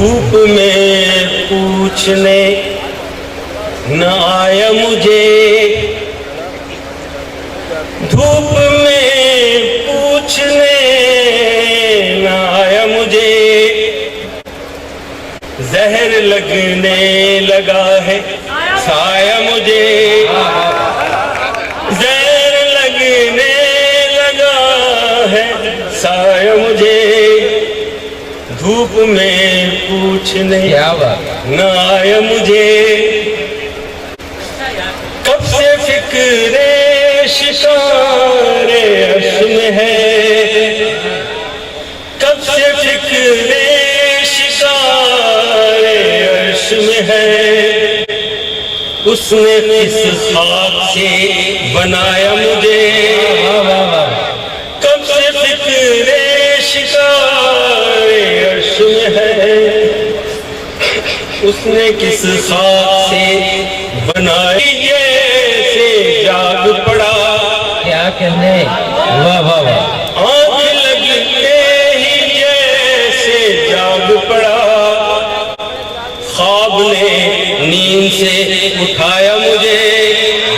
धूप में पूछने न आया मुझे, धूप में पूछने न आया मुझे, जहर लगने लगा है साया मुझे, जहर लगने लगा है साया मुझे, धूप में पूछने न आया मुझे। कब से फिक्रे शिकारे अर्श में है, कब से फिक्रे शिकारे अर्श में है, उसने किस खाक से बनाया मुझे, कब से फिक्रे शिकारे अर्श में है, उसने किस खाक से बनाई, जैसे जाग पड़ा। क्या कहने, वाह वाह वाह। आँख लगते ही जैसे जाग पड़ा, ख्वाब ने नींद से उठाया मुझे,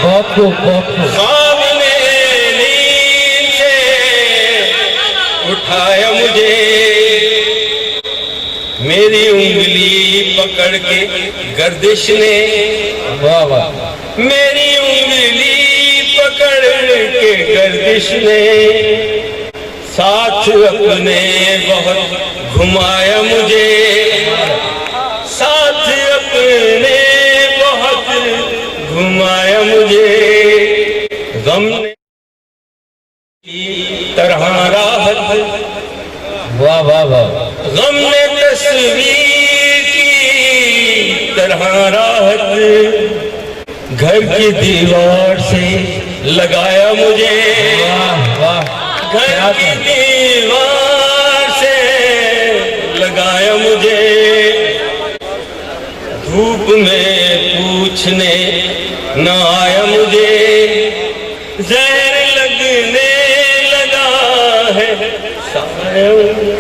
ख्वाब ने नींद से उठाया मुझे, मेरी उंगली पकड़ के गर्दिश ने, वाह वाह, मेरी उंगली पकड़ के गर्दिश ने, साथ अपने बहुत घुमाया मुझे, साथ अपने बहुत घुमाया मुझे, गम ने की तरह राहत, वाह वाह वाह, गम ने तस्वीर की तरह राहत, घर की दीवार से लगाया मुझे, वाह वाह, घर की दीवार से लगाया मुझे, धूप में पूछने न आया मुझे, जहर लगने लगा है साया।